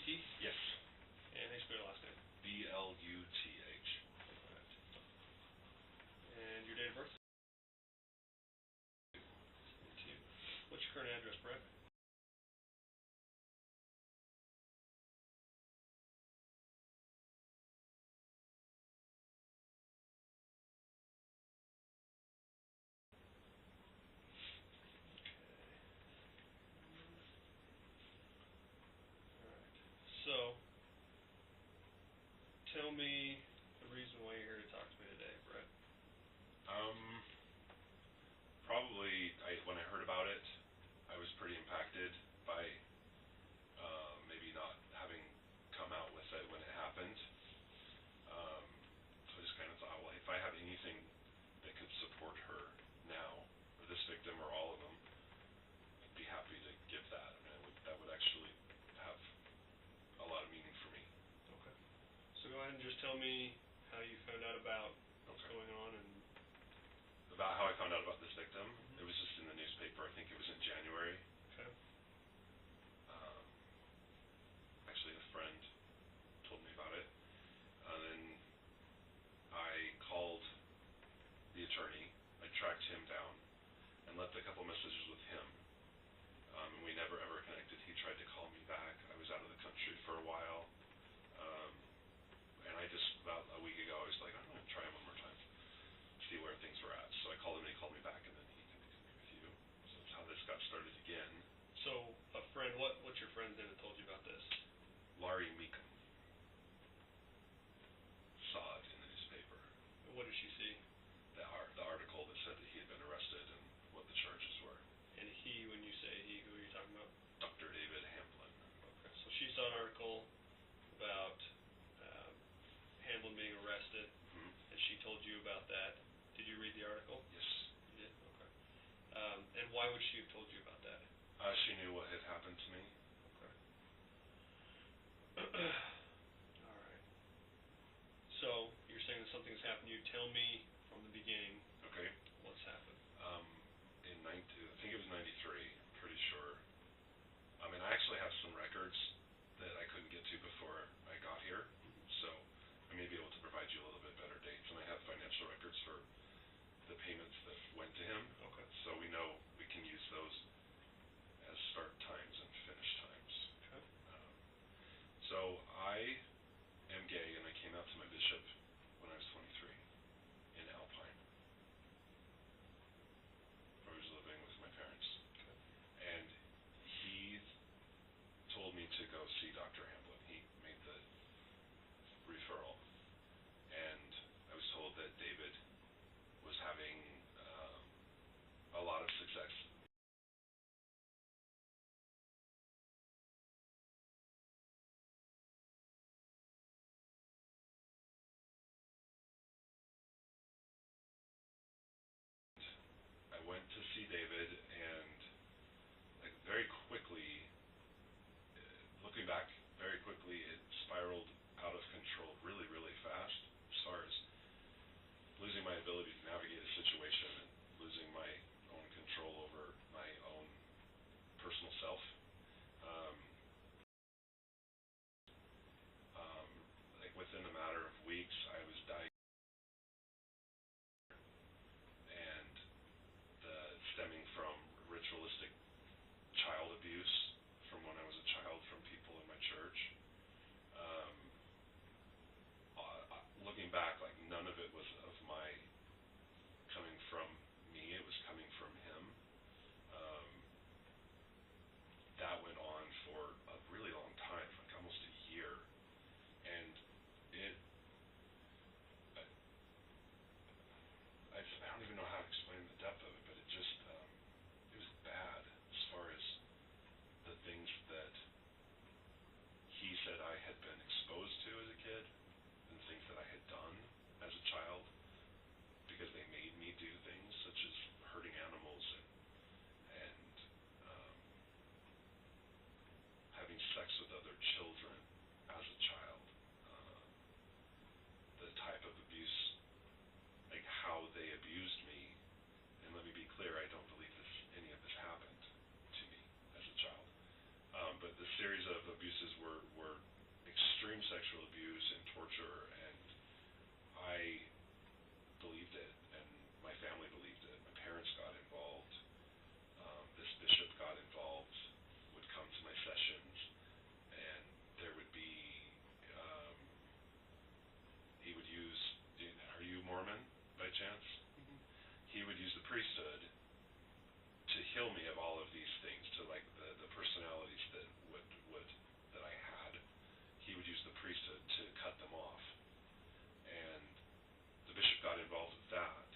Yes. And how do you spell your last name? Bluth. Alright. And your date of birth? 72. What's your current address, Brett? Alright. So, tell me the reason why you're here to talk to me today, Brett. Probably when I heard about it, I was pretty impacted by maybe not having come out with it when it happened. So I just kind of thought, well, if I have anything that could support her now, or this victim, or all of them, I'd be happy to give that. I mean, that would actually have a lot of meaning for me. Okay. So go ahead and just tell me how you found out about what's going on and about how I found out about this victim. It was just in the newspaper. I think it was in January. Okay. Actually, a friend told me about it. And then I called the attorney. I tracked him down and left a couple messages with him. And we never ever connected. He tried to call me back. I was out of the country for a while. And I just, about a week ago, I was like, I'm going to try him one more time, see where things were at. So I called him, and he called me back, and then he connected me with you. So that's how this got started again. so a friend, what's your friend's name that told you about this? Laurie Meekum saw it in the newspaper. And what did she see? The article that said that he had been arrested and what the charges were. And he, when you say he, who are you talking about? Dr. David Hamblin. Okay. So she saw an article about Hamblin being arrested, and she told you about that. Did you read the article? Yes. You did? Okay. And why would she have told you about that? She knew what had happened to me. Okay. All right. So you're saying that something's happened to you. Tell me from the beginning. Okay. What's happened? I think it was 93, I'm pretty sure. And I actually have some records that I couldn't get to before I got here, so I may be able to provide you a little bit better dates. And I have financial records for the payments that went to him. Okay. So we know we can use those as start times and finish times. Okay. So I am gay, and I came out to my bishop when I was 23 in Alpine, where I was living with my parents. Okay. And he told me to go see Dr. Hamblin. He made the referral. And I was told that David was having a lot of success. I went to see David, and like very quickly, looking back, very quickly it spiraled out of control really, really fast as far as losing my ability to navigate a situation and losing my own control over my own personal self. Like within a matter of weeks, I was diagnosed, and stemming from ritualistic child abuse from when I was a child from people in my church. Looking back, like none of it was of my coming from me, it was coming from him. That went on for a really long time, like almost a year, and I don't even know how to explain the depth of it, but it just it was bad as far as the things that he said I had been exposed to as a kid, and things that I had done as a child, because they made me do things such as hurting animals and having sex with other children as a child. The type of abuse, like how they abused me, and let me be clear, I don't believe any of this happened to me as a child. But the series of abuses were sexual abuse and torture, and I believed it, and my family believed it. My parents got involved. This bishop got involved, would come to my sessions, and there would be, um, he would use, are you Mormon by chance? Mm-hmm. He would use the priesthood to heal me of all of these things, to like the personalities that that I had. He would use the priesthood to cut them off, and the bishop got involved with that.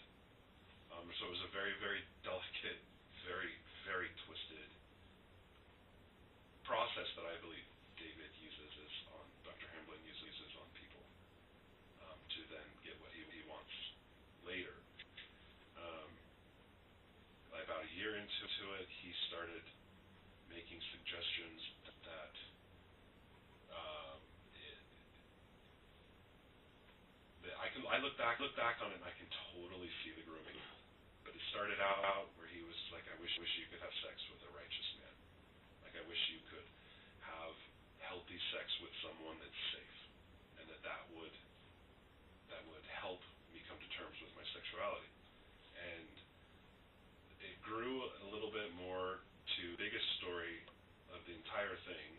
So it was a very, very delicate, very, very twisted process that I believe David Dr. Hamblin uses on people, to then get what he wants later. About a year into it, he started making suggestions that I look back on it and I can totally see the grooming. But it started out where he was like, I wish you could have sex with a righteous man. Like, I wish you could have healthy sex with someone that's safe, and that would help me come to terms with my sexuality. And it grew a little bit more to the biggest story of the entire thing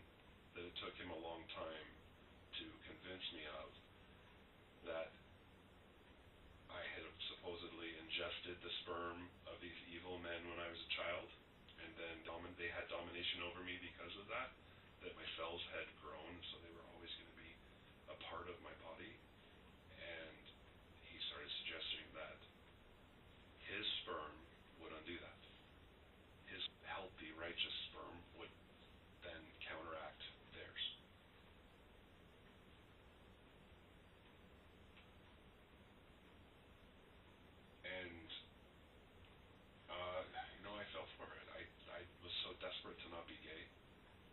that it took him a long time to convince me of, that I had supposedly ingested the sperm of these evil men when I was a child, and then they had domination over me because of that my cells had grown, so they were always going to be a part of my body. And he started suggesting that his sperm would undo that. His healthy, righteous sperm would then counteract theirs. And, I fell for it. I was so desperate to not be gay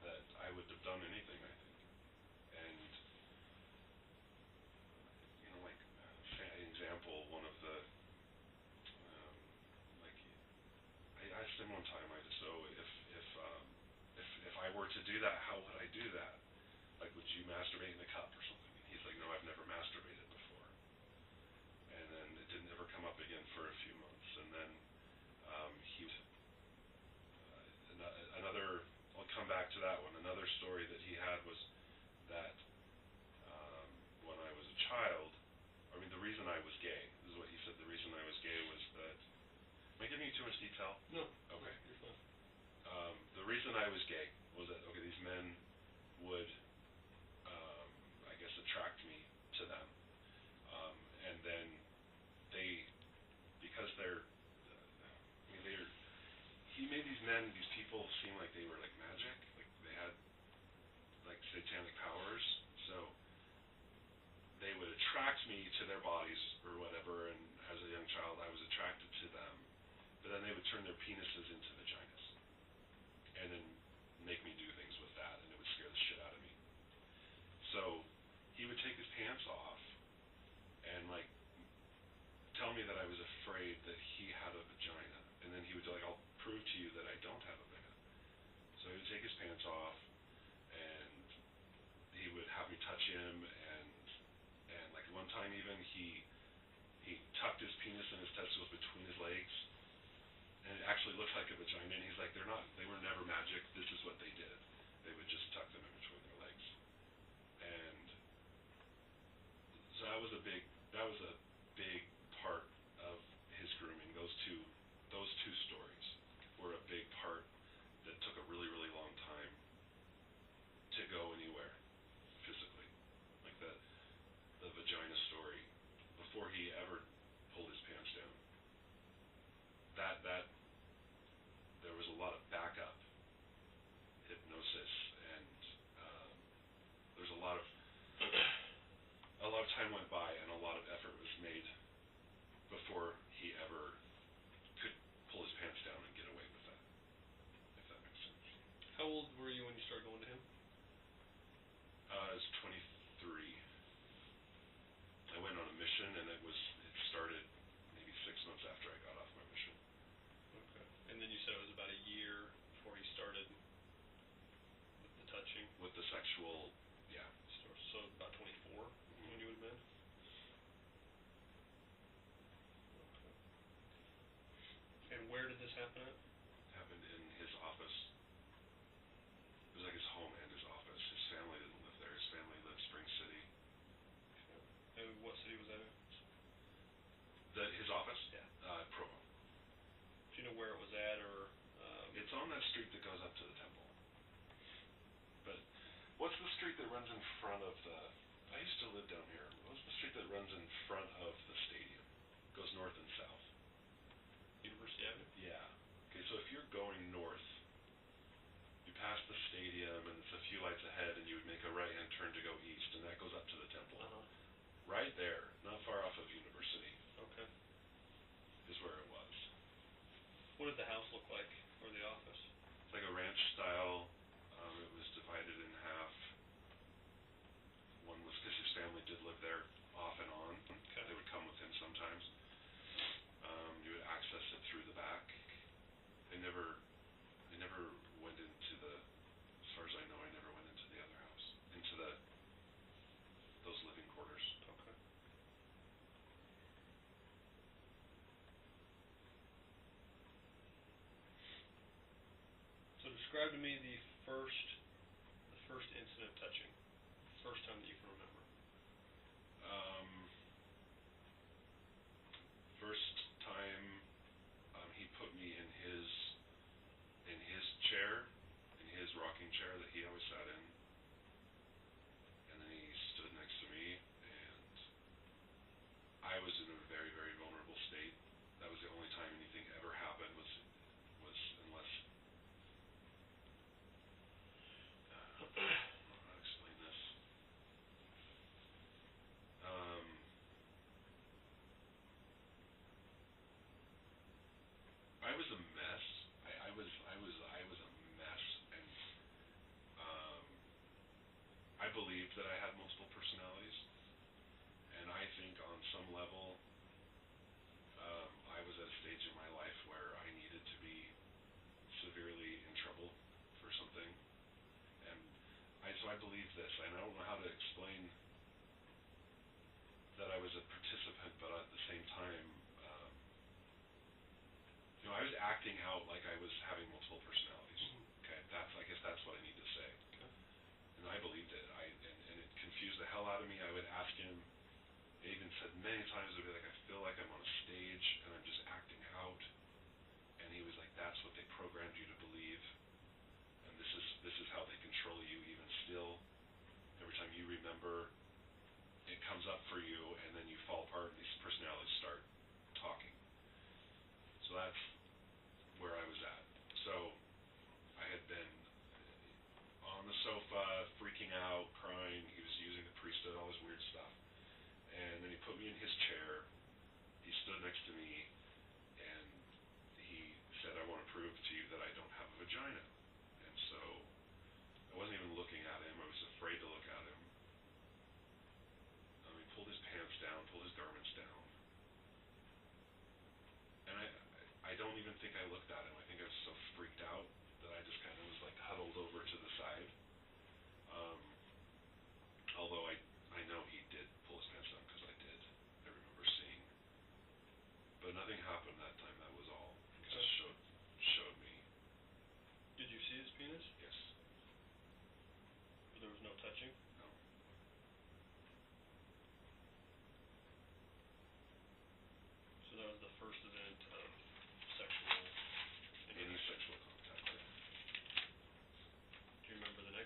that I would have done anything, I think. And, like, example, one of the, like, I asked him one time, so if I were to do that, how would I do that? Like, would you masturbate in a cup or something? And he's like, no, I've never masturbated before. And then it didn't ever come up again for a few months. And then I'll come back to that one. Another story that he had was that when I was a child, the reason I was gay, this is what he said, the reason I was gay was that, am I giving you too much detail? No. Okay. You're fine. The reason I was gay was that, these men would, I guess, attract me to them. And then because he made these people seem like they were like magic, like they had like satanic powers. So they would attract me to their bodies or whatever, and as a young child I was attracted to them. But then they would turn their penises into vaginas, and then make me do things with that, and it would scare the shit out of me. So he would take his pants off and like tell me that I was afraid that he had a vagina, and then he would like, I'll prove to you that I don't have a vagina. So he would take his pants off, and he would have me touch him, and like one time even he tucked his penis and his testicles between his legs, and it actually looked like a vagina, and he's like, they were never magic, this is what they did. They would just tuck them in between their legs. And so that was a big part of his grooming. Those two stories were a big part that took a really, really long time to go anywhere physically. Like the vagina story, before he ever pulled his pants down, that there was a lot of backup hypnosis this happen at? Happened in his office. It was like his home and his office. His family didn't live there. His family lived Spring City. Okay. And what city was that in? His office? Yeah. Provo. Do you know where it was at, or? It's on that street that goes up to the temple. But what's the street that runs in front of the? I used to live down here. What's the street that runs in front of the stadium? Goes north and south. University Avenue? Yeah. Okay, so if you're going north, you pass the stadium and it's a few lights ahead, and you would make a right-hand turn to go east, and that goes up to the temple. Uh-huh. Right there, not far off of University, Okay. is where it was. What did the house look like, or the office? It's like a ranch style. It was divided in half. One was because his family did live there off and on. Okay. They would come with him sometimes. You would access it through the back. They never went into the, as far as I know, I never went into the other house, into those living quarters. Okay. So describe to me the first incident of touching. First time that you can remember. First time, he put me in his chair, in his rocking chair that he always sat in, and then he stood next to me, and I was in a very, very vulnerable state. That was the only time anything ever happened was unless I don't know how to explain this. I was a mess. I was a mess, and I believed that I had multiple personalities, and I think on some level, I was at a stage in my life where I needed to be severely in trouble for something, and so I believed this, and I don't know how to explain that I was a participant, but at the same time, I was acting out like I was having multiple personalities. Okay, I guess that's what I need to say. Okay. And I believed it. And it confused the hell out of me. I would ask him. He even said many times, I'd be like, I feel like I'm on a stage and I'm just acting out. And he was like, that's what they programmed you to believe. And this is how they control you even still. Every time you remember, it comes up for you, and then you fall apart, and these personalities start talking. So that's where I was at. So I had been on the sofa, freaking out, crying. He was using the priesthood, all this weird stuff. And then he put me in his chair. He stood next to me, and he said, I want to prove to you that I don't have a vagina. And so I wasn't even looking at him. I was afraid to look at him. He pulled his pants down, pulled his garments down. And I don't even think I looked at him. I think I was so freaked out that I just kind of was like huddled over to the side. Although I know he did pull his pants down because I did. I remember seeing. But nothing happened that time. That was all. He just showed me. Did you see his penis? Yes. But there was no touching? No. So that was the first event of sexual Any sexual contact. Do you remember the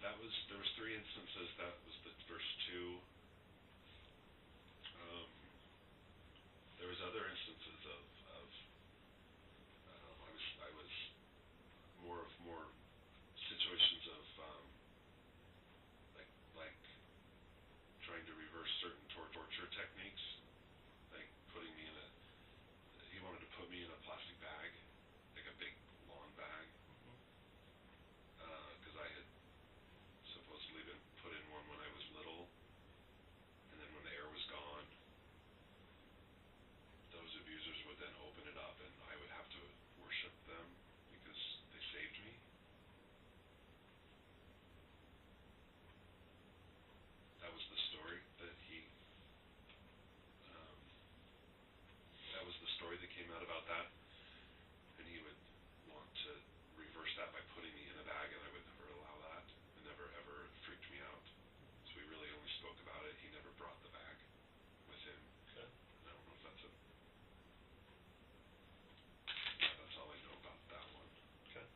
there was three instances. That was the first two. There was other instances of I was more situations of like trying to reverse certain torture techniques, like putting me in a. He wanted to put me in a plastic bag, like a big lawn bag, because I had supposedly been put in one when I was little, and then when the air was gone, those abusers would then open it up, and I would have to worship them because they saved me. That was the story that um, that was the story that came out about that, and he would want to reverse that by putting me in a bag, and I would never allow that. It never ever freaked me out. So we really only spoke about it. He never brought the bag with him. Okay. I don't know if that's that's all I know about that one. Okay.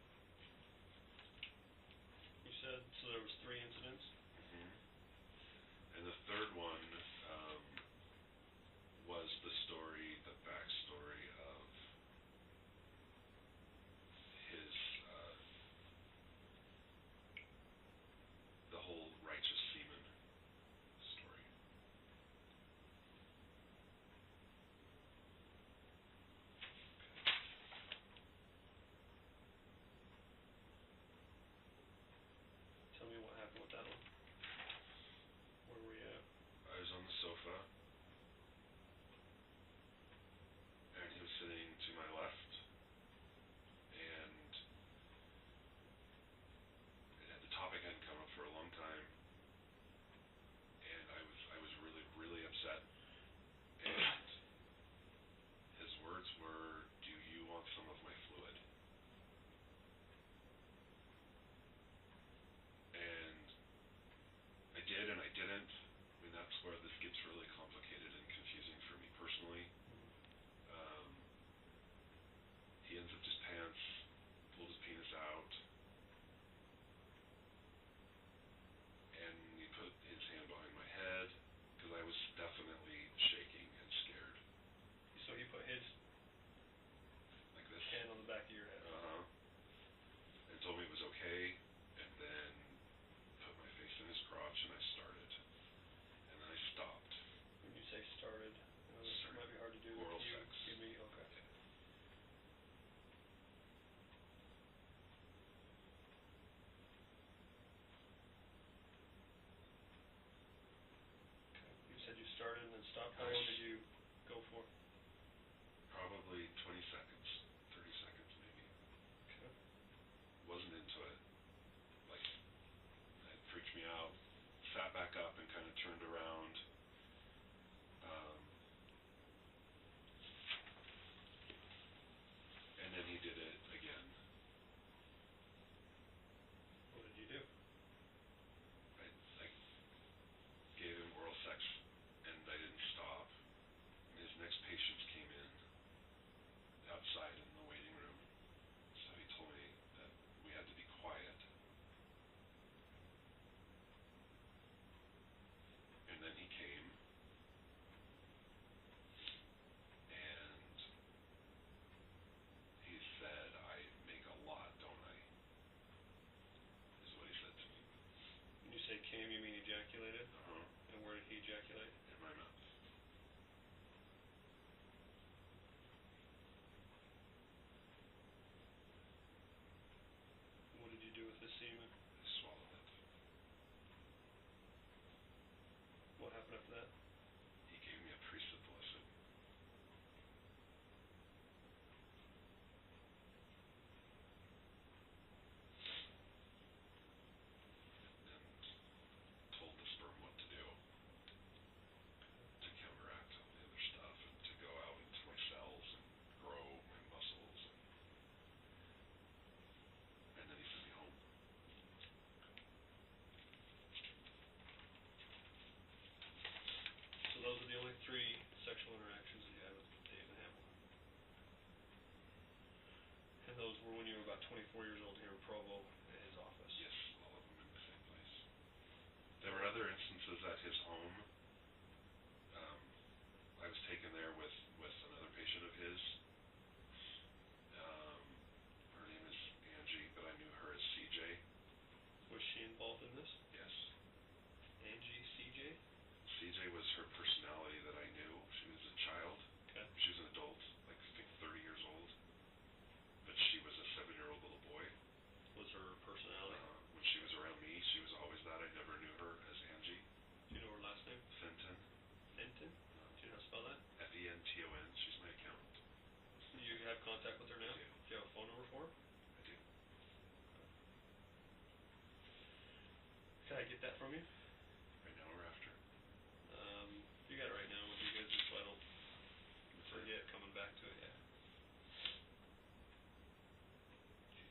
You said, so there was 3 incidents? And the third one was the backstory of his, the whole righteous semen story. Tell me what happened with that one. Where were you at? I was on the sofa, and he was sitting to my left, and the topic hadn't come up for a long time, and I was really, really upset, and his words were, "Do you want some of my fluid?" And I did and I didn't. I mean, that's where this gets really complicated and confusing for me personally. He unzipped his pants, pulled his penis out, and he put his hand behind my head, because I was definitely shaking and scared. So he put his Like this. hand on the back of your head? And told me it was okay, and then put my face in his crotch, and I started. And then I stopped. When you say started, this might be hard to do. Oral you, sex. Give me, okay. Yeah. Okay. You said you started and then stopped. How long did you go for? Probably 20 seconds, 30 seconds maybe. Okay. Wasn't into it. Like, it freaked me out. Sat back up and kind of turned around. And then he did it again. What did you do? I gave him oral sex, and I didn't stop. And his next patients came in outside in the waiting room. So he told me that we had to be quiet. And then he came, and he said, "I make a lot, don't I?" Is what he said to me. When you say came, you mean ejaculated? And where did he ejaculate? In my mouth. What did you do with the semen? I swallowed it. What happened after that? He gave me a pre-suppository. And told the sperm what to do to counteract all the other stuff and to go out into my cells and grow my muscles. And then he sent me home. So those are the only 3 sexual interactions that you had with David Hamlin. And those were when you were about 24 years old here in Provo at his office. Yes, all of them in the same place. contact with her now? I do. Do you have a phone number for her? I do. Can I get that from you? Right now or after? If you got it right now, would be good, just so I don't forget coming back to it, yeah.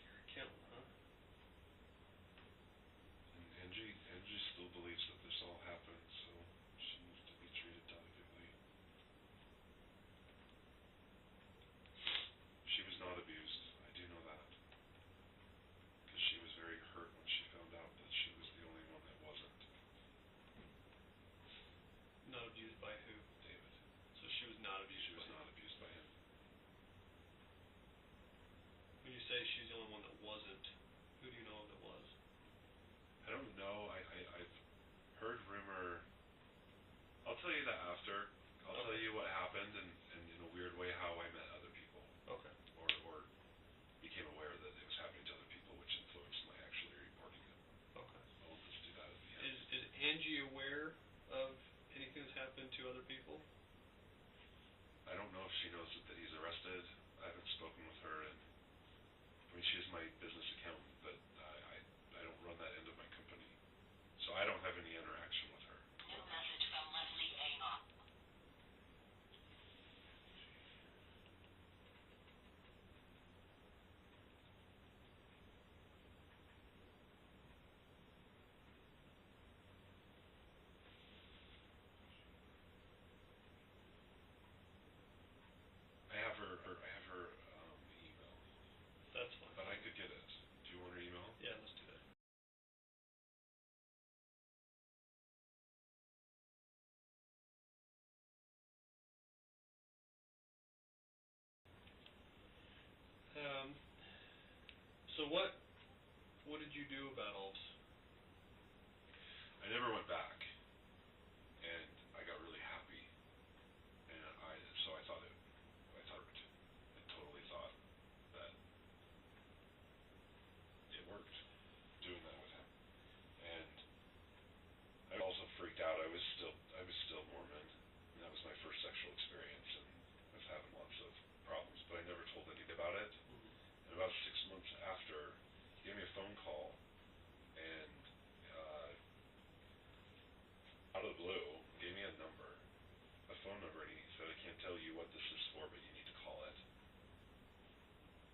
Your accountant, huh? And Angie still believes that this all happened, so she needs to be treated delicately. She was not abused, I do know that. Because she was very hurt when she found out that she was the only one that wasn't. Not abused by who? David. So she was not abused She by was him. not abused by him. When you say she's the only one that wasn't, who do you know that was? I don't know, I've heard rumor. I'll tell you that after. I'll tell you what happened and in a weird way how I met other people. Okay. Or became aware that it was happening to other people, which influenced my actually reporting it. Okay. I'll just do that at the end. Is Angie aware of anything that's happened to other people? I don't know if she knows that he's arrested. I haven't spoken with her, and I mean she is my business accountant, but I don't run that end of my company, so I don't have any interaction with her. New message from Leslie Avon. I have her email, That's fine. but I could get it. Do you want her email? Yeah, let's do that. So what did you do about all this? I never went back, and I got really happy, and so I thought I totally thought that it worked, doing that with him, and I also freaked out. I was still Mormon, and that was my first sexual experience, and I was having lots of problems, but I never told anybody about it. And about 6 months after, he gave me a phone call, and out of the blue, gave me a phone number, and he said, I can't tell you what this is for, but you need to call it.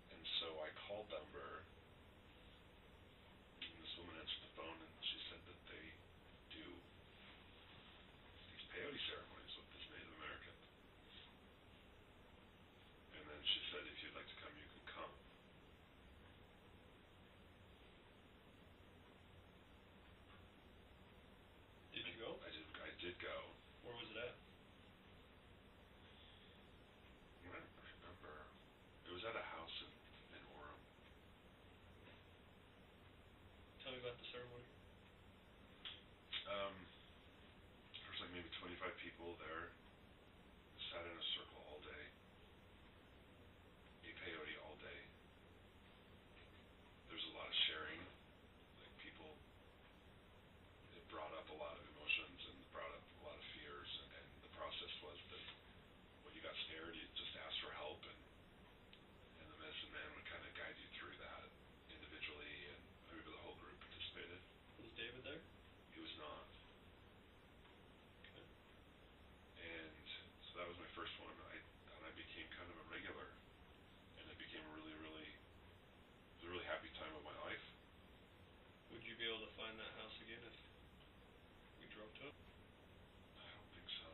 And so I called the number, and this woman answered the phone, and she said that they do these peyote ceremonies with this Native American. And then she said, if you'd like to come, you can come. Did you go? I did go. Where was it at? I don't remember. It was at a house in Orem. Tell me about the ceremony. There was like maybe 25 people there. Sat in a circle all day. Ate peyote all day. There's a lot of sharing. Like people, it brought up a lot of emotions and brought up a lot of fears. And the process was that when you got scared, you just asked for help, and the medicine man would kind of guide you through that individually, and I remember the whole group participated. Was David there? He was not. Okay. And so that was my first one. I became kind of a regular, and it became a really, really, it was a really happy time of my life. Would you be able to find that house again if we drove to it? I don't think so.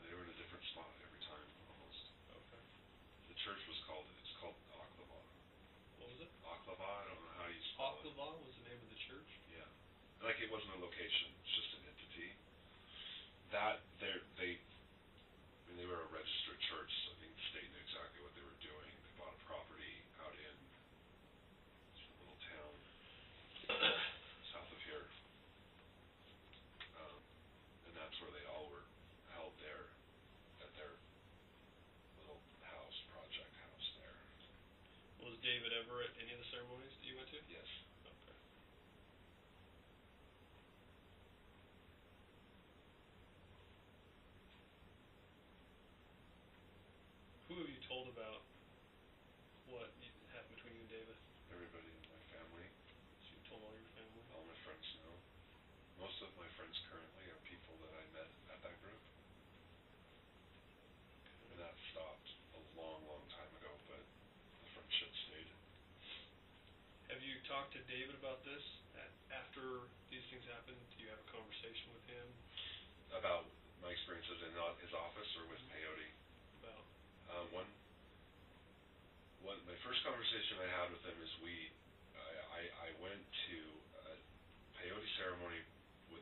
They were in a different spot every time, almost. Okay. The church it's called Aklava. What was it? Aklava, I don't know how you spell it. Aklava was the name of the church? Yeah. Like it wasn't a location, it's just an entity. They were a registered church, so I think the state knew exactly what they were doing. They bought a property out in some little town south of here. And that's where they all were held there at their little project house there. Was David ever at any of the ceremonies that you went to? Yes. Okay. most of my friends currently are people that I met at that group. And that stopped a long, long time ago, but the friendship stayed. Have you talked to David about this? After these things happened, do you have a conversation with him? About my experiences in his office or with peyote? About? My first conversation I had with him is I went to a peyote ceremony with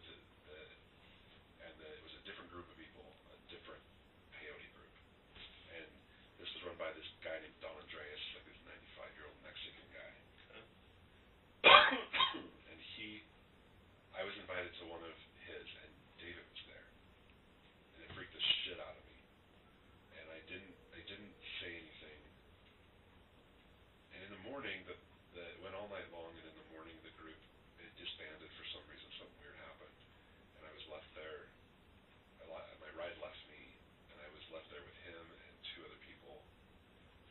it was a different group of people, a different peyote group. And this was run by this guy named Don Andreas, like this 95-year-old Mexican guy. Okay. And I was invited to one of his, and David was there. And it freaked the shit out of me. And I didn't say anything. And in the morning, it went all night long, and in the morning the group, it disbanded for some reason. Something weird happened. And I was left there, my ride left me, and I was left there with him and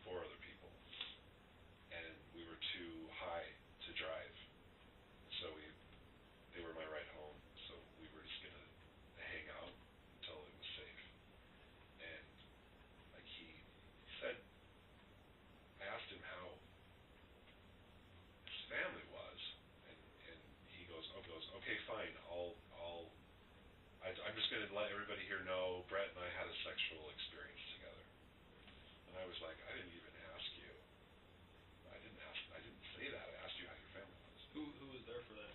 four other people. And we were too high to drive. So they were my ride home, so we were just gonna hang out until it was safe. And like he said, I asked him how his family was, and he goes, okay, fine, I'm just gonna let everybody here know Brett and I had a sexual experience together. And I was like, I didn't even ask you. I didn't say that. I asked you how your family was. Who was there for that?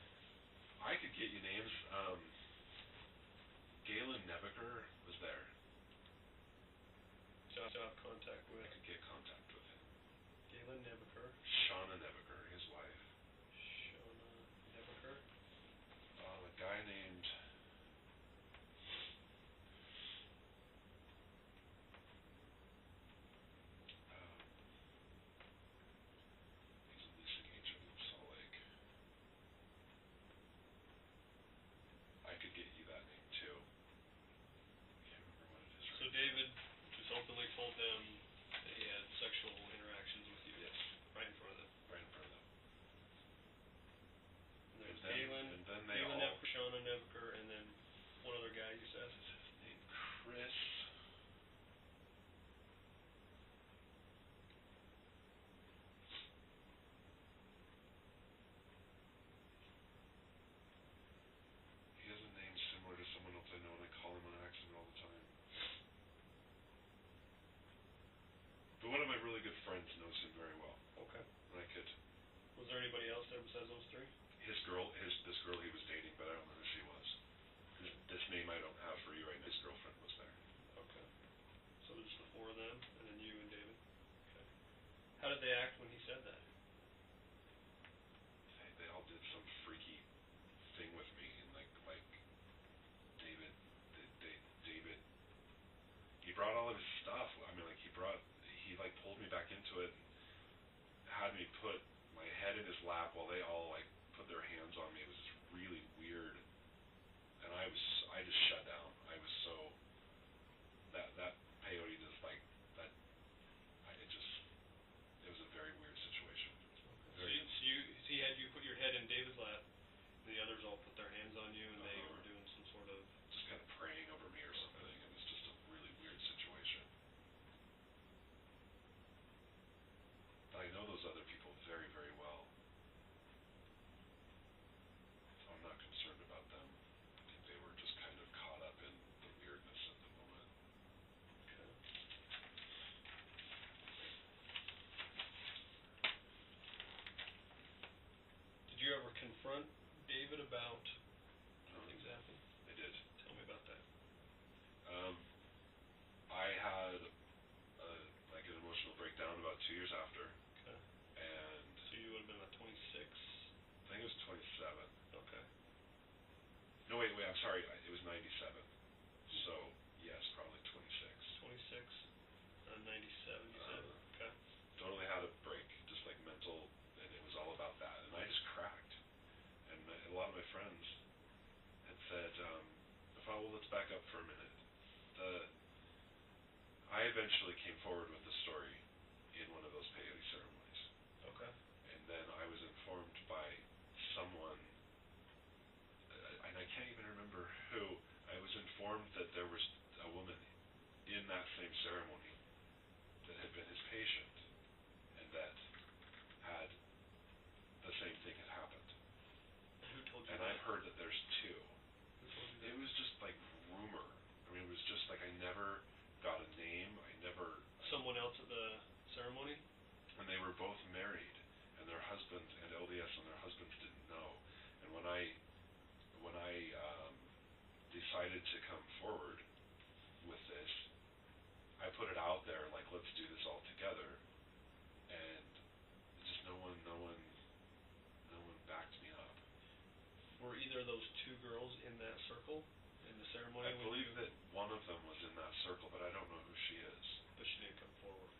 I could get you names. Galen Nebeker was there. So I have contact with? I could get contact with him. Galen Nebeker. Shauna Nebeker, his wife. Shauna Nebeker? A guy named... he's a leasing agent in Salt Lake. I could get you that name too. I can't remember what it is. So David just openly told them that he had sexual interactions with you? Yes. Right in front of them? Right in front of them. And there's Galen Nebeker, Shauna Nebeker, and then one other guy you said? What's his name? Chris... He has a name similar to someone else I know, and I call him on accident all the time. But one of my really good friends knows him very well. Okay. And I could... Was there anybody else there besides those three? This girl he was dating, but I don't know who she was. This name I don't have for you right now. His girlfriend was there. Okay. So there's the four of them, and then you and David? Okay. How did they act when he said that? They all did some freaky thing with me, and like David, he brought all of his stuff. I mean, like he pulled me back into it and had me put my head in his lap while they all like put their hands on me. It was just really weird, and I just shut down. I was so that peyote just like that. It was a very weird situation. Okay. So he had you put your head in David's lap, and the others all put their hands on you, and they were doing some sort of... just kind of praying over me or something. It was just a really weird situation. But I know those other people very, very well. So I'm not concerned about them. I think they were just kind of caught up in the weirdness at the moment. Okay. Did you ever confront David about things happening? I did. Tell me about that. I had like an emotional breakdown about 2 years after. Okay. And So you would have been about 26? I think it was 27. Okay. No, wait, I'm sorry. It was 97. So, yes, probably 26. 26, 97 you said? Okay. Totally had a break, just like mental, and it was all about that. And I just cracked. And a lot of my friends had said, let's back up for a minute. I eventually came forward with the story in one of those peyote ceremonies. Okay. And then I was informed by someone, and I can't even ceremony that had been his patient, and that had the same thing had happened. Who told you And that? I've heard that there's two. Who told you that? It was just like rumor. I mean, it was just like I never got a name. I never. Someone else at the ceremony? And they were both married, and their husbands and LDS, and their husbands didn't know. And when I decided to come forward with this, I put it out there like, let's do this all together, and just no one backed me up. Were either of those two girls in that circle in the ceremony? I believe that one of them was in that circle, but I don't know who she is. But she didn't come forward.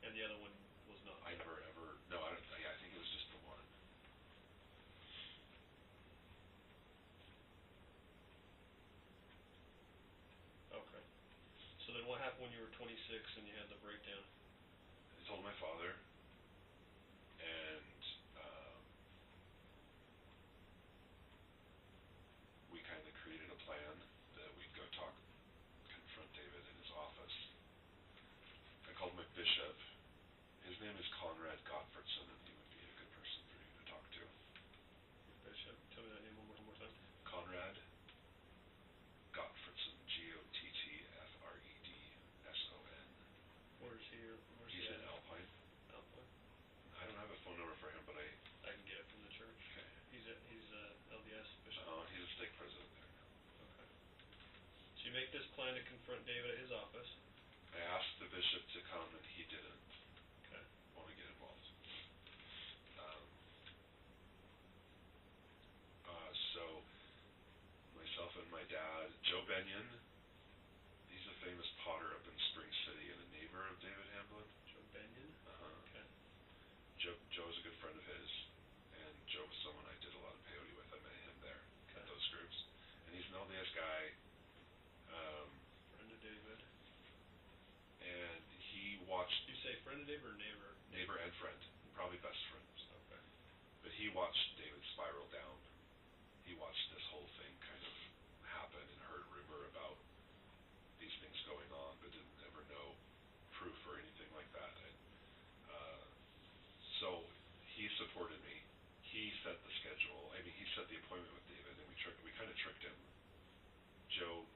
And the other one was not. I never ever. No, I think it was just the one. Okay. So then what happened when you were 26 and you had the breakdown? I told my father, and we kind of created a plan that we'd go confront David in his office. I called my bishop. His name is Conrad Gottfredson, and he would be a good person for you to talk to. Bishop, tell me that name one more time. Conrad Gottfredson, Gottfredson. Where's he? He's in Alpine. Alpine. I don't have a phone number for him, but I can get it from the church. Okay. He's LDS bishop. He's a stake president there now. Okay. So you make this plan to confront David at his office. I asked the bishop to come, and he didn't Okay. want to get involved. So myself and my dad, Joe Benyon, he's a famous potter up in Spring City and a neighbor of David Hamblin. Joe Benyon? Uh-huh. Okay. Joe's a good friend of his, and Joe was someone I did a lot of peyote with. I met him there at those groups. And he's an LDS guy. Friend of David. And he watched... You say friend of David or neighbor? Neighbor and friend. Probably best friends. Okay. But he watched David spiral down. He watched this whole thing kind of happen and heard rumor about these things going on, but didn't ever know proof or anything like that. So he supported me. He set the schedule. I mean, he set the appointment with David, and we kind of tricked him. Joe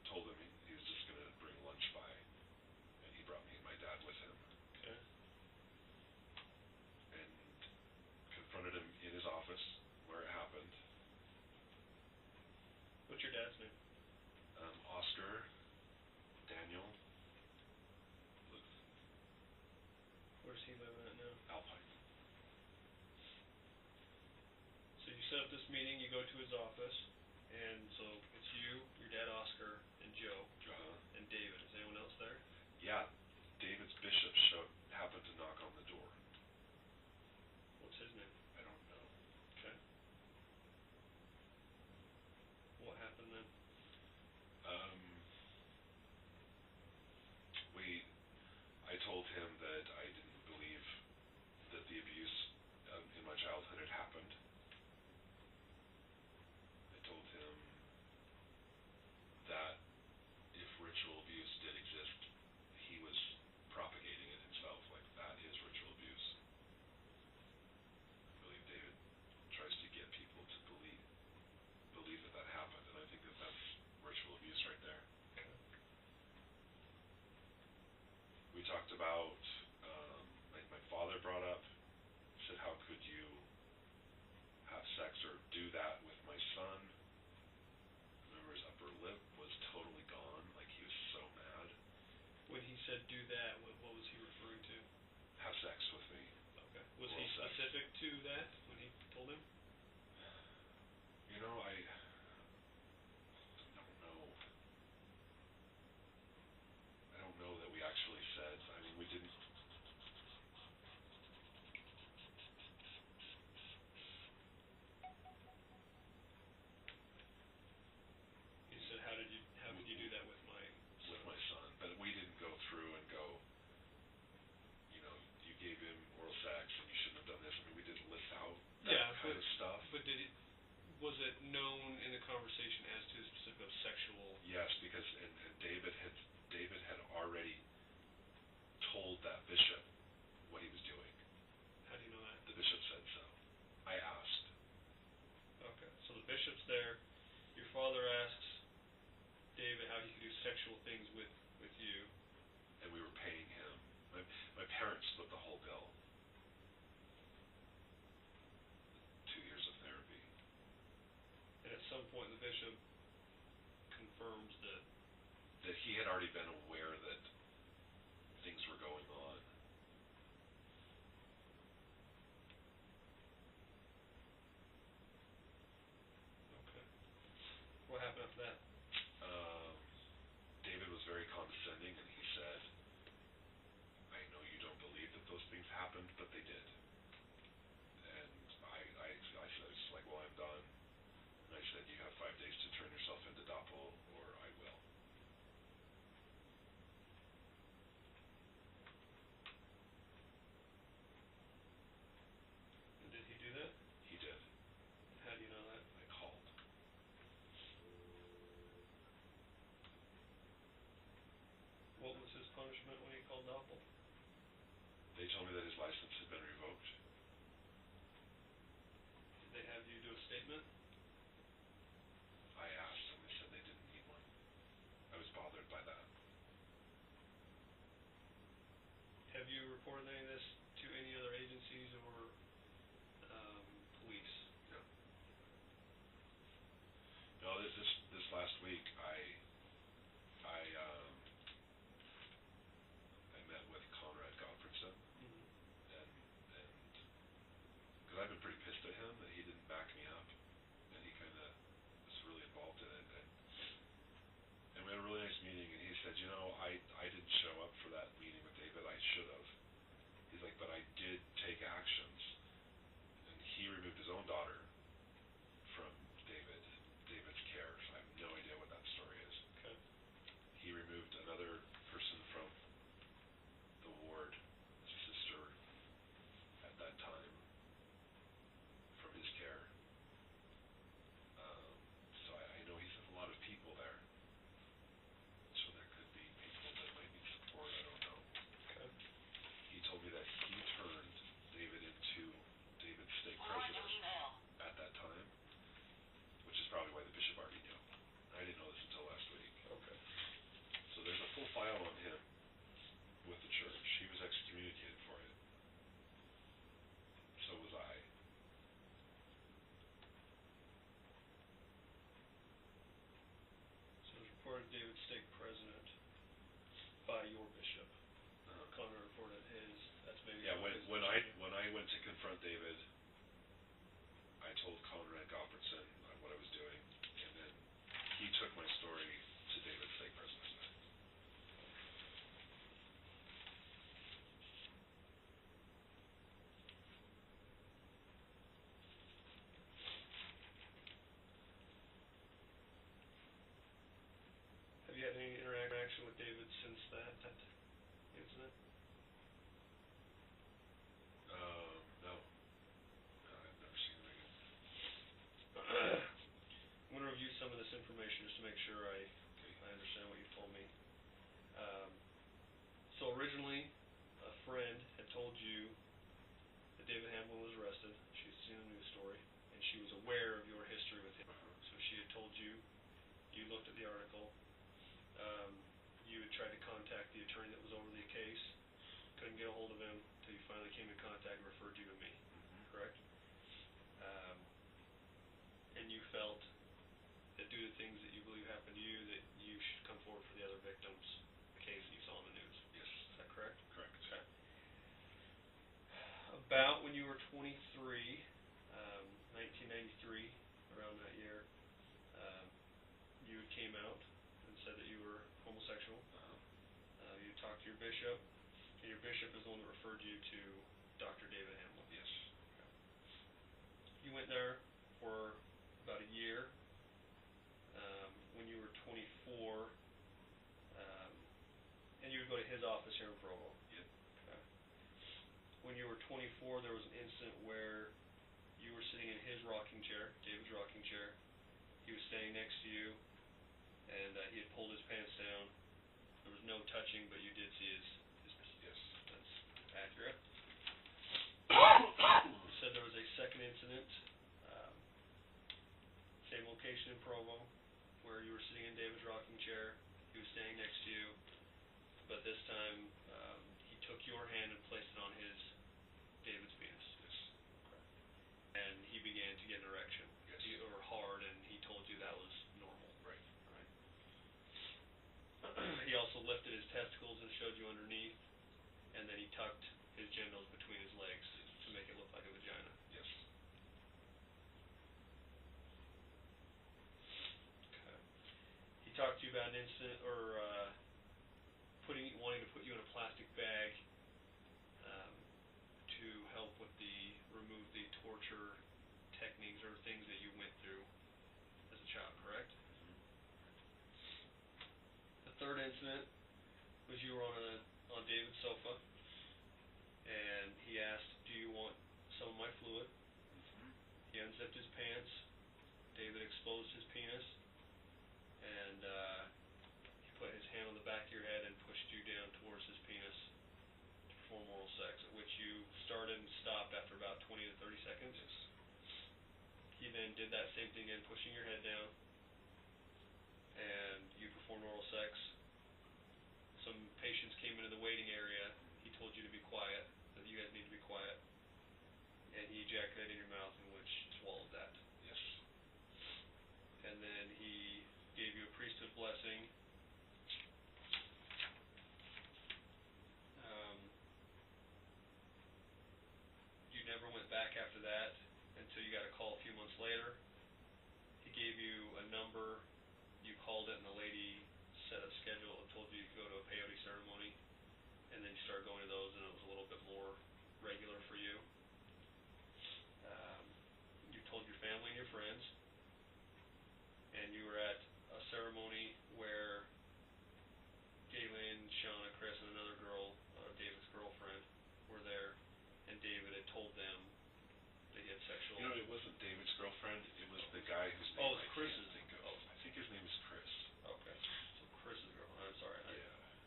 told him he was just going to bring lunch by, and he brought me and my dad with him. Okay. And confronted him in his office where it happened. What's your dad's name? Oscar Daniel Bluth. Where's he living at now? Alpine. So you set up this meeting, you go to his office, and so it's you, your dad Oscar, and Joe, Uh-huh. and David. Is anyone else there? Yeah, David's bishop happened to knock on the door. What's his name? I don't know. Okay. What happened then? I told him that I didn't believe that the abuse in my childhood had happened. I told him that if ritual abuse did exist, he was propagating it himself, like that is ritual abuse. I believe David tries to get people to believe that happened, and I think that that's ritual abuse right there. We talked about, like my father brought up, said, how could you have sex or do that with my son? I remember his upper lip was totally gone, like he was so mad. When he said do that, what was he referring to? Have sex with me. Okay. Was he specific to that when he told him? You know, I don't know. I don't know that we actually said. I mean, we didn't. He said, how could you do that with my son? But we didn't go through and go, you know, you gave him oral sex and you shouldn't have done this. I mean, we didn't list out that kind of stuff. But was it known in the conversation as to the specific of sexual? Yes, because and David had point the bishop confirms that. That he had already been aware that things were going on. Okay. What happened after that? David was very condescending, and he said, I know you don't believe that those things happened, but they did. And I said, it's like, well, I'm done. And I said, you have 5 days to turn yourself into Doppel, or I will. And did he do that? He did. How do you know that? I called. What was his punishment when he called Doppel? They told me that his license had been revoked. Did they have you do a statement? I asked, and they said they didn't need one. I was bothered by that. Have you reported any of this to any other agencies or police? No. No, this last week, I met with Conrad Gottfredson, Mm-hmm. and because I've been pretty pissed at him that he didn't back me up, and he kind of was really involved in it, and we had a really nice meeting, and he said, you know, I didn't show up for that meeting with David. I should have. He's like, but I did take actions, and he removed his own daughter from David's care. So I have no idea what that story is. Okay. He removed another person from the ward, his sister at that time, from his care. So I know he's with a lot of people there. So there could be people that might need support. I don't know. Okay. He told me that he turned David into David's stake Forward to president email. at that time, which is probably why the bishop already knew. I didn't know this until last week. Okay. So there's a full file on him with the church. He was excommunicated for it. So was I. So it was reported David stake president by your bishop. Conrad reported his. That's maybe. Yeah, how his when bishop I went to confront David, I told Conrad Gottfredson what I was doing, and then he took my story to David's stake president. Have you had any interaction with David since that incident? No. I've never seen him again. I'm going to review some of this information just to make sure I understand what you told me. So originally, a friend had told you that David Hamlin was arrested. She had seen a news story, and she was aware of your history with him. So she had told you, you looked at the article, you had tried to contact the attorney that was over the case, couldn't get a hold of him until you finally came in contact and referred you to me, correct? And you felt that due to things that you believe happened to you, that you should come forward for the other victims, the case that you saw in the news. Yes. Is that correct? Correct. Okay. About when you were 23, 1993, around that year, you came out and said that you were homosexual. You talked to your bishop, and your bishop is the one that referred you to Dr. David Hamlin. Yes. Okay. You went there for about a year. When you were 24, and you would go to his office here in Provo. Yep. Okay. When you were 24, there was an incident where you were sitting in his rocking chair, David's rocking chair. He was standing next to you, and he had pulled his pants down. There was no touching, but you did see his. Yes. That's accurate. You said there was a second incident, same location in Provo, where you were sitting in David's rocking chair. He was standing next to you, but this time he took your hand and placed it on David's penis. Yes. Okay. And he began to get an erection. Yes. Or hard, and he told you that lifted his testicles and showed you underneath, and then he tucked his genitals between his legs to make it look like a vagina. Yes. Okay. He talked to you about an incident, or wanting to put you in a plastic bag to help with remove the torture techniques or things that you went through as a child, correct? Mm-hmm. The third incident was you were on David's sofa, and he asked, "Do you want some of my fluid?" Mm-hmm. He unzipped his pants. David exposed his penis, and he put his hand on the back of your head and pushed you down towards his penis to perform oral sex, at which you started and stopped after about 20 to 30 seconds. Yes. He then did that same thing again, pushing your head down, and you performed oral sex. Some patients came into the waiting area. He told you to be quiet, that you guys need to be quiet, and he ejaculated in your mouth, in which you swallowed that. Yes. And then he gave you a priesthood blessing. You never went back after that until you got a call a few months later. He gave you a number. You called it, and the lady set a schedule and told you you could go to a peyote ceremony. And then you started going to those, and it was a little bit more regular for you. You told your family and your friends. And you were at a ceremony where Galen, Shauna, Chris, and another girl, David's girlfriend, were there, and David had told them that he had sexual... You know, it wasn't David's girlfriend. It was the guy whose name Oh, it's I Chris's. can't think of. Oh. I think his name is Chris. Okay, so Chris's girlfriend. I'm sorry, I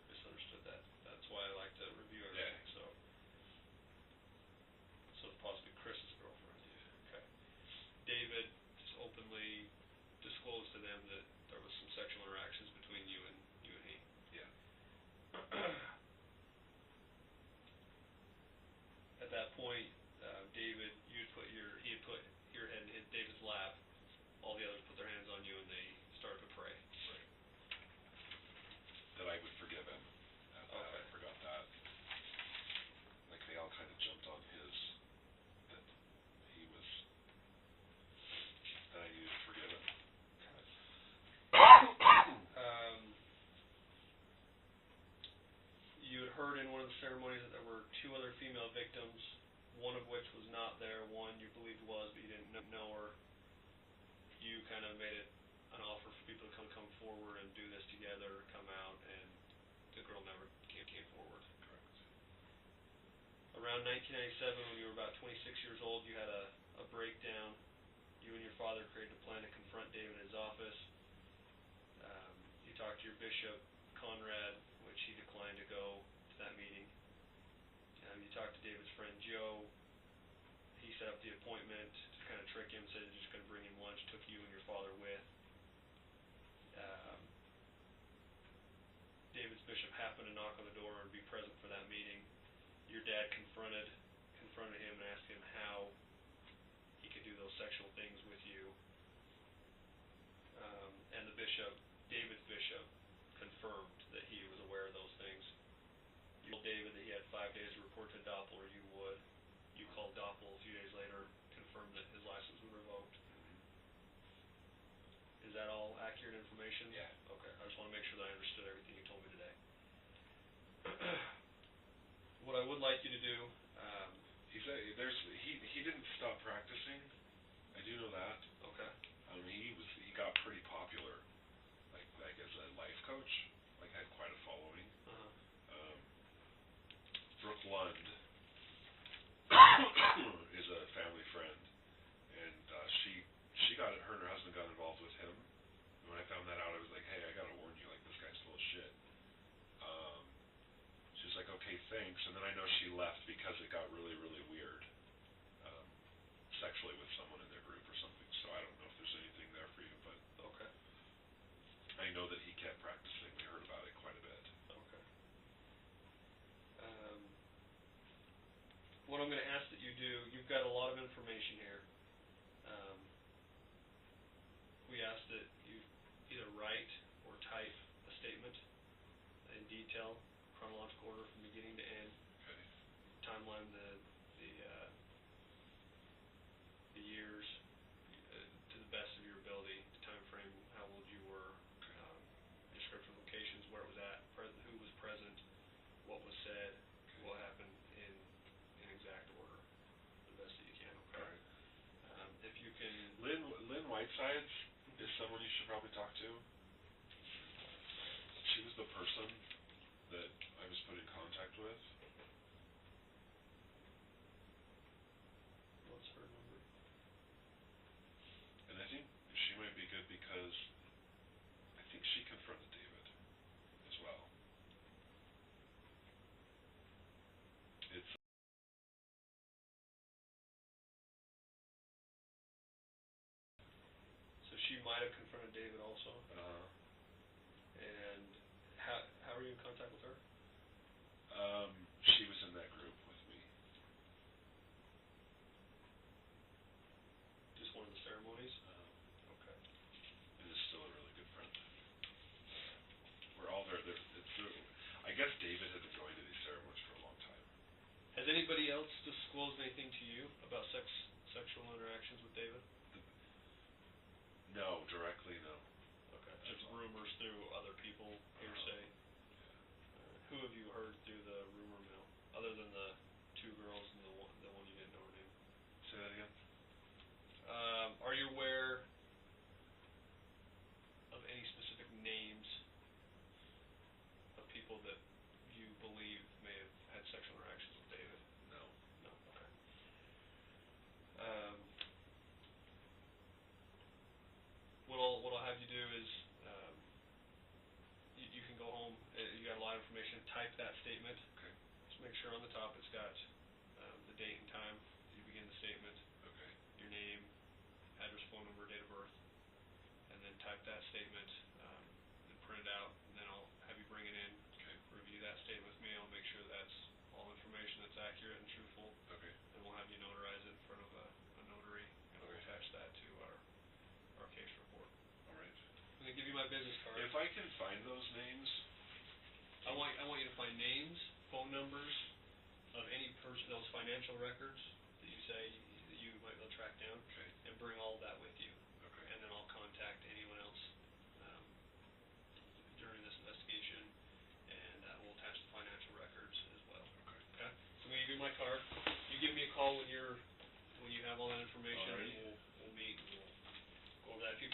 misunderstood that. That's why I like to review everything, Yeah. So it's possibly Chris's girlfriend. Yeah. Okay. David just openly disclosed to them that there was some sexual interactions between you and he. Yeah. At that point, David, he had put your head in David's lap. All the others put their hands on you, and they started to pray. Right. That I would forgive him. Okay. I forgot that. Like they all kind of jumped on his. That he was. That I needed to forgive him. You had heard in one of the ceremonies that there were two other female victims, one of which was not there, one you believed was, but you didn't know her. You kind of made it an offer for people to come forward and do this together, come out, and the girl never came forward. Correct. Around 1997, when you were about 26 years old, you had a breakdown. You and your father created a plan to confront David in his office. You talked to your bishop, Conrad, which he declined to go to that meeting. You talked to David's friend, Joe. He set up the appointment to kind of trick him, said he's just going to bring him lunch, took you and your father with. David's bishop happened to knock on the door and be present for that meeting. Your dad confronted him and asked him how he could do those sexual things with you. And the bishop, David's bishop, confirmed that he was aware of those things. You told David that he had 5 days to report to Doppel, or you would. You called Doppel a few days later, confirmed that his license was revoked. Mm-hmm. Is that all accurate information? Yeah. Okay, I just want to make sure that I understood everything you told me today. What I would like you to do... He didn't stop practicing. I do know that. Okay. He got pretty popular, like as a life coach. Like had quite a following. Brooke Lund is a family friend, and she got it. Her and her husband got involved with him. And when I found that out, I was like, hey, I gotta warn you, like this guy's full of shit. She's like, okay, thanks. And then I know she left because it got really, really weird, sexually with someone in their group or something. So I don't know if there's anything there for you, but Okay. I know that he kept practicing. We heard about it quite a bit. Okay. What I'm going to ask that you do, you've got a lot of information here. We ask that you either write or type a statement in detail, chronological order from beginning to end, Okay. timeline, the years, to the best of your ability, the time frame, how old you were, description of locations, where it was at, who was present, what was said, what happened in exact order, the best that you can, okay? All right. If you can... Lynn Whitesides is someone you should probably talk to. She was the person that I was put in contact with. What's her number? And I think she might be good because I think she confronted David as well. It's So she might have confronted David also. And how are you in contact with her? she was in that group with me. Just one of the ceremonies? Okay. And is still a really good friend. We're all there. I guess David had been going to these ceremonies for a long time. Has anybody else disclosed anything to you about sexual interactions with David? No, directly no. Okay. Just rumors through other people, hearsay. Who have you heard through the rumor mill, other than the two girls and the one you didn't know her name? Say that again? Are you aware of any specific names of people that you believe may have had sexual interactions with David? No. No. Okay. What I'll have you do is you can go home. You got a lot of information. Type that statement. Okay. Just make sure on the top it's got the date and time you begin the statement, Okay. your name, address, phone number, date of birth, and then type that statement and print it out. And then I'll have you bring it in, Okay. review that statement with me. I'll make sure that's all information that's accurate and truthful. Okay. And we'll have you notarize it in front of a notary, and we'll Okay. attach that to our case report. All right. I'm gonna give you my business card. If I can find those names, I want you to find names, phone numbers of any person, those financial records that you say that you might be able to track down, okay. and bring all that with you. Okay. And then I'll contact anyone else during this investigation, and we'll attach the financial records as well. Okay. Okay? So I'm gonna give you my card. You give me a call when you have all that information, Alrighty. and we'll meet and we'll go over that. If you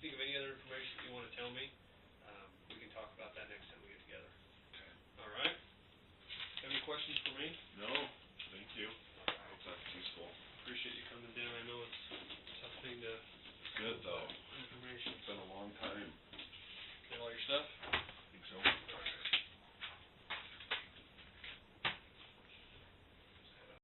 think of any other information